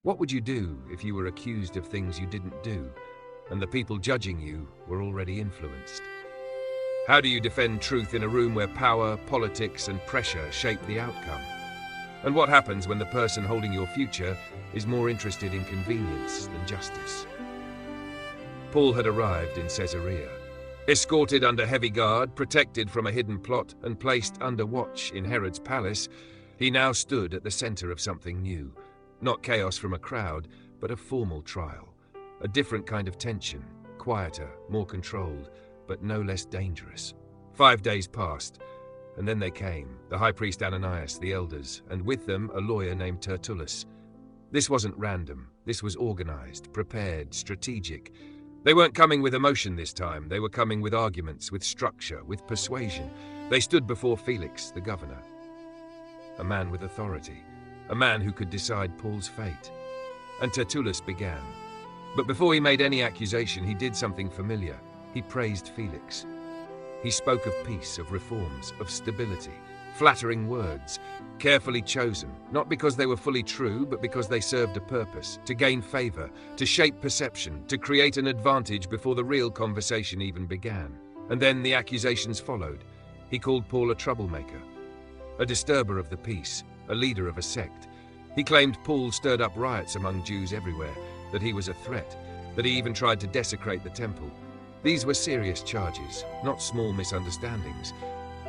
What would you do if you were accused of things you didn't do, and the people judging you were already influenced? How do you defend truth in a room where power, politics, and pressure shape the outcome? And what happens when the person holding your future is more interested in convenience than justice? Paul had arrived in Caesarea. Escorted under heavy guard, protected from a hidden plot, and placed under watch in Herod's palace, he now stood at the center of something new. Not chaos from a crowd, but a formal trial. A different kind of tension, quieter, more controlled, but no less dangerous. 5 days passed, and then they came, the high priest Ananias, the elders, and with them a lawyer named Tertullus. This wasn't random. This was organized, prepared, strategic. They weren't coming with emotion this time. They were coming with arguments, with structure, with persuasion. They stood before Felix, the governor. A man with authority. A man who could decide Paul's fate. And Tertullus began. But before he made any accusation, he did something familiar. He praised Felix. He spoke of peace, of reforms, of stability. Flattering words, carefully chosen, not because they were fully true, but because they served a purpose, to gain favor, to shape perception, to create an advantage before the real conversation even began. And then the accusations followed. He called Paul a troublemaker, a disturber of the peace, a leader of a sect. He claimed Paul stirred up riots among Jews everywhere, that he was a threat, that he even tried to desecrate the temple. These were serious charges, not small misunderstandings,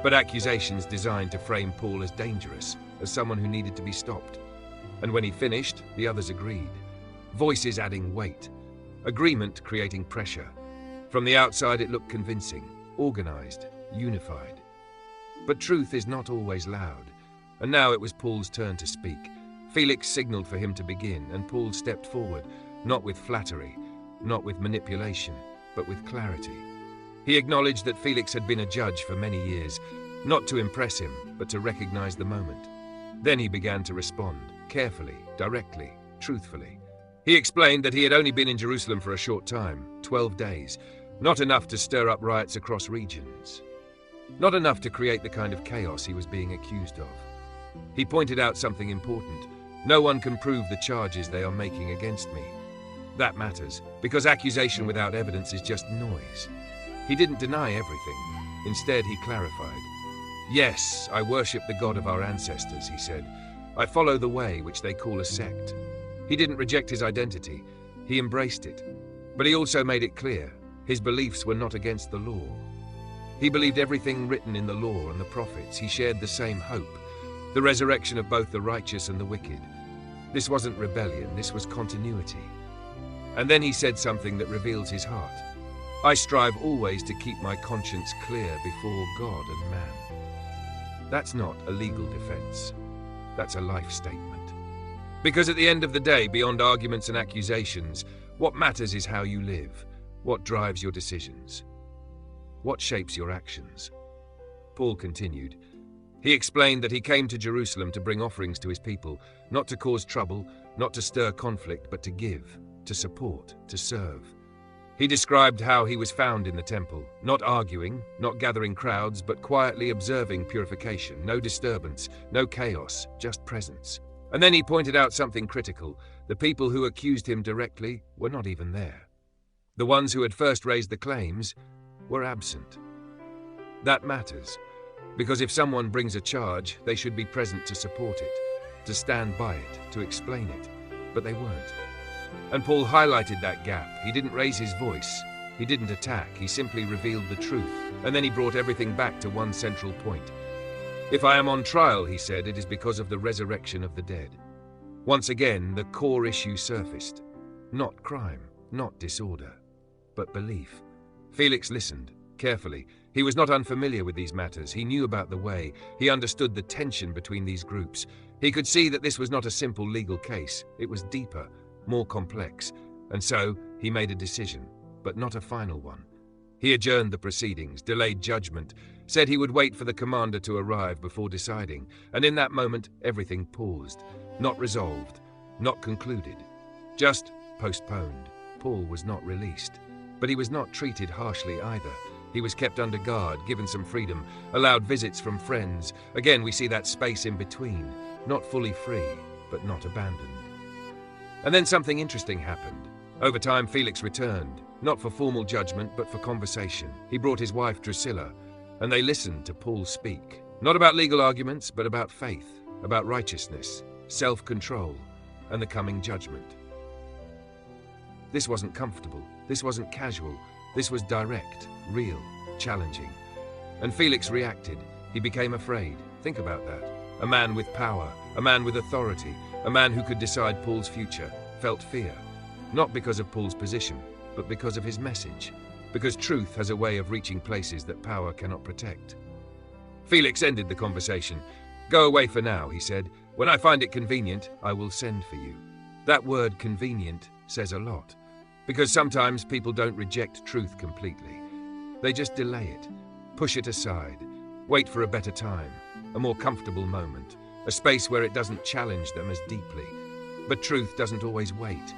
but accusations designed to frame Paul as dangerous, as someone who needed to be stopped. And when he finished, the others agreed. Voices adding weight. Agreement creating pressure. From the outside it looked convincing, organized, unified. But truth is not always loud. And now it was Paul's turn to speak. Felix signaled for him to begin, and Paul stepped forward, not with flattery, not with manipulation, but with clarity. He acknowledged that Felix had been a judge for many years, not to impress him, but to recognize the moment. Then he began to respond, carefully, directly, truthfully. He explained that he had only been in Jerusalem for a short time, 12 days, not enough to stir up riots across regions, not enough to create the kind of chaos he was being accused of. He pointed out something important. No one can prove the charges they are making against me. That matters, because accusation without evidence is just noise. He didn't deny everything. Instead, he clarified. Yes, I worship the God of our ancestors, he said. I follow the way, which they call a sect. He didn't reject his identity. He embraced it. But he also made it clear, his beliefs were not against the law. He believed everything written in the law and the prophets. He shared the same hope, the resurrection of both the righteous and the wicked. This wasn't rebellion, this was continuity. And then he said something that reveals his heart. I strive always to keep my conscience clear before God and man. That's not a legal defense. That's a life statement. Because at the end of the day, beyond arguments and accusations, what matters is how you live, what drives your decisions, what shapes your actions. Paul continued. He explained that he came to Jerusalem to bring offerings to his people, not to cause trouble, not to stir conflict, but to give, to support, to serve. He described how he was found in the temple, not arguing, not gathering crowds, but quietly observing purification, no disturbance, no chaos, just presence. And then he pointed out something critical. The people who accused him directly were not even there. The ones who had first raised the claims were absent. That matters, because if someone brings a charge, they should be present to support it, to stand by it, to explain it. But they weren't. And Paul highlighted that gap. He didn't raise his voice. He didn't attack. He simply revealed the truth. And then he brought everything back to one central point. If I am on trial, he said, it is because of the resurrection of the dead. Once again, the core issue surfaced. Not crime, not disorder, but belief. Felix listened, carefully. He was not unfamiliar with these matters. He knew about the way. He understood the tension between these groups. He could see that this was not a simple legal case. It was deeper, more complex, and so he made a decision, but not a final one. He adjourned the proceedings, delayed judgment, said he would wait for the commander to arrive before deciding, and in that moment everything paused, not resolved, not concluded, just postponed. Paul was not released, but he was not treated harshly either. He was kept under guard, given some freedom, allowed visits from friends. Again, we see that space in between, not fully free, but not abandoned. And then something interesting happened. Over time, Felix returned, not for formal judgment, but for conversation. He brought his wife Drusilla, and they listened to Paul speak. Not about legal arguments, but about faith, about righteousness, self-control, and the coming judgment. This wasn't comfortable. This wasn't casual. This was direct, real, challenging. And Felix reacted. He became afraid. Think about that. A man with power, a man with authority, a man who could decide Paul's future, felt fear. Not because of Paul's position, but because of his message. Because truth has a way of reaching places that power cannot protect. Felix ended the conversation. "Go away for now," he said. "When I find it convenient, I will send for you." That word convenient says a lot. Because sometimes people don't reject truth completely. They just delay it, push it aside, wait for a better time, a more comfortable moment, a space where it doesn't challenge them as deeply. But truth doesn't always wait,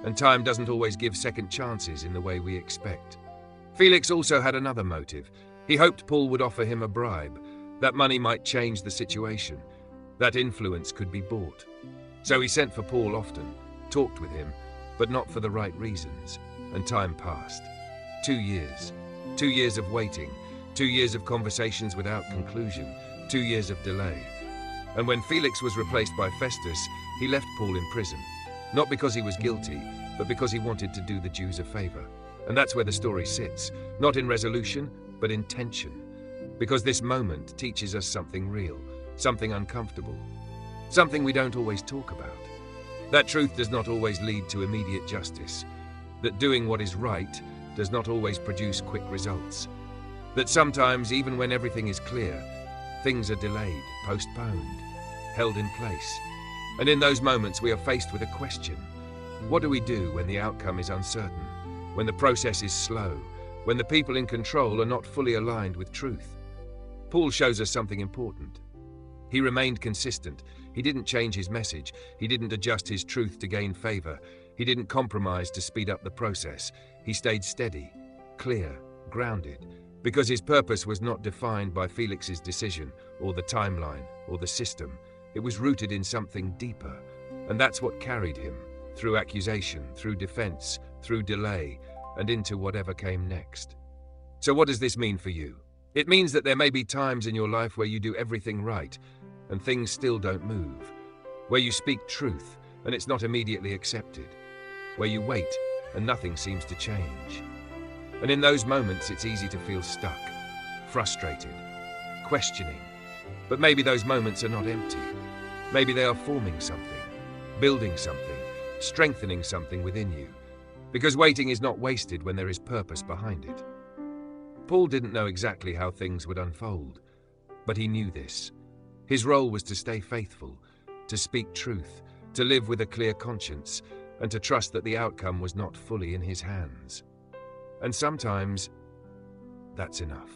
and time doesn't always give second chances in the way we expect. Felix also had another motive. He hoped Paul would offer him a bribe. That money might change the situation. That influence could be bought. So he sent for Paul often, talked with him, but not for the right reasons, and time passed. 2 years. 2 years of waiting, 2 years of conversations without conclusion, 2 years of delay. And when Felix was replaced by Festus, he left Paul in prison. Not because he was guilty, but because he wanted to do the Jews a favor. And that's where the story sits, not in resolution, but in tension. Because this moment teaches us something real, something uncomfortable, something we don't always talk about. That truth does not always lead to immediate justice. That doing what is right does not always produce quick results. That sometimes, even when everything is clear, things are delayed, postponed, held in place. And in those moments we are faced with a question. What do we do when the outcome is uncertain, when the process is slow, when the people in control are not fully aligned with truth? Paul shows us something important. He remained consistent. He didn't change his message. He didn't adjust his truth to gain favor. He didn't compromise to speed up the process. He stayed steady, clear, grounded, because his purpose was not defined by Felix's decision or the timeline or the system. It was rooted in something deeper, and that's what carried him through accusation, through defense, through delay, and into whatever came next. So what does this mean for you? It means that there may be times in your life where you do everything right, and things still don't move. Where you speak truth, and it's not immediately accepted. Where you wait, and nothing seems to change. And in those moments, it's easy to feel stuck, frustrated, questioning. But maybe those moments are not empty. Maybe they are forming something, building something, strengthening something within you. Because waiting is not wasted when there is purpose behind it. Paul didn't know exactly how things would unfold, but he knew this. His role was to stay faithful, to speak truth, to live with a clear conscience, and to trust that the outcome was not fully in his hands. And sometimes, that's enough.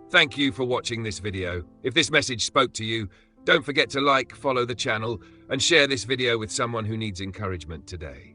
Thank you for watching this video. If this message spoke to you, don't forget to like, follow the channel, and share this video with someone who needs encouragement today.